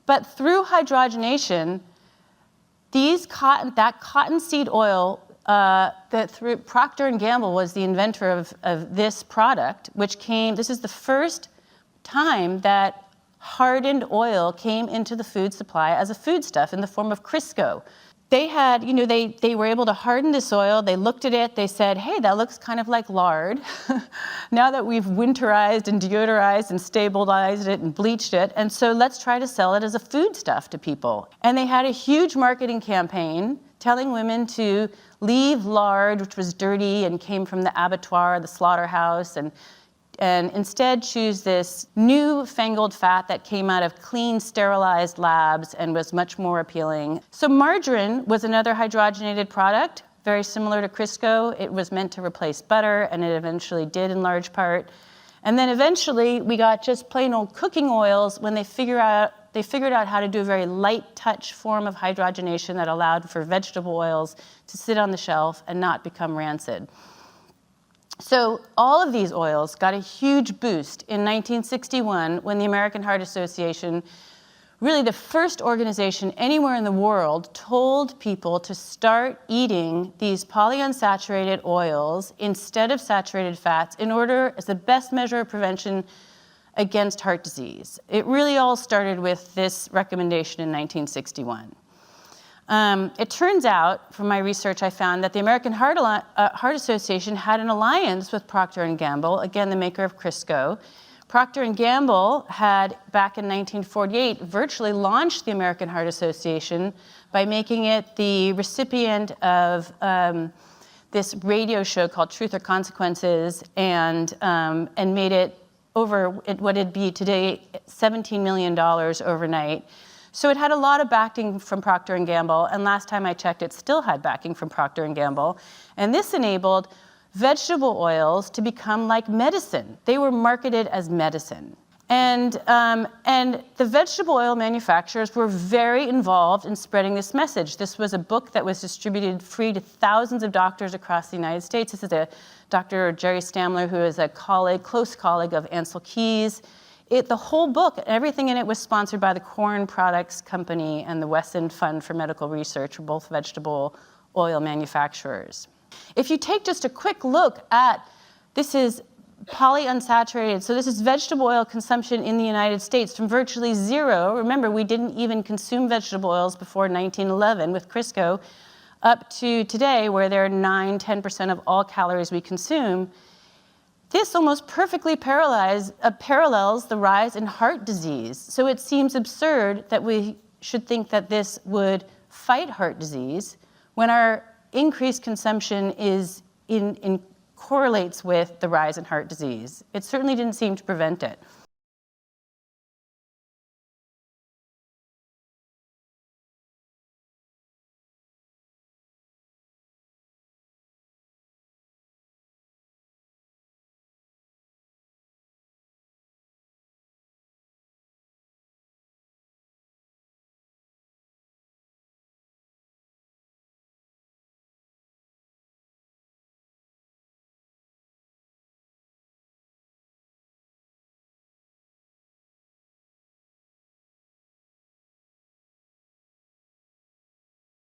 But through hydrogenation, that cottonseed oil, through Proctor Gamble was the inventor of this product, this is the first time that hardened oil came into the food supply as a foodstuff in the form of Crisco. They had, they were able to harden this oil. They looked at it. They said, hey, that looks kind of like lard. Now that we've winterized and deodorized and stabilized it and bleached it, and so let's try to sell it as a foodstuff to people. And they had a huge marketing campaign telling women to leave lard, which was dirty and came from the abattoir, the slaughterhouse, and instead choose this newfangled fat that came out of clean, sterilized labs and was much more appealing. So margarine was another hydrogenated product, very similar to Crisco. It was meant to replace butter, and it eventually did in large part. And then eventually we got just plain old cooking oils when they figured out how to do a very light touch form of hydrogenation that allowed for vegetable oils to sit on the shelf and not become rancid. So all of these oils got a huge boost in 1961 when the American Heart Association, really the first organization anywhere in the world, told people to start eating these polyunsaturated oils instead of saturated fats in order, as the best measure of prevention against heart disease. It really all started with this recommendation in 1961. It turns out, from my research, I found that the American Heart Association had an alliance with Procter & Gamble, again, the maker of Crisco. Procter & Gamble had, back in 1948, virtually launched the American Heart Association by making it the recipient of this radio show called Truth or Consequences, and made it over what it'd be today, $17 million overnight. So it had a lot of backing from Procter & Gamble, and last time I checked, it still had backing from Procter & Gamble. And this enabled vegetable oils to become like medicine. They were marketed as medicine. And the vegetable oil manufacturers were very involved in spreading this message. This was a book that was distributed free to thousands of doctors across the United States. This is Dr. Jerry Stamler, who is a close colleague of Ansel Keys. The whole book, everything in it was sponsored by the Corn Products Company and the Wesson Fund for Medical Research, both vegetable oil manufacturers. If you take just a quick look at, this is polyunsaturated, so this is vegetable oil consumption in the United States from virtually zero. Remember, we didn't even consume vegetable oils before 1911 with Crisco, up to today where they're 9–10% of all calories we consume. This almost perfectly parallels the rise in heart disease. So it seems absurd that we should think that this would fight heart disease when our increased consumption correlates with the rise in heart disease. It certainly didn't seem to prevent it.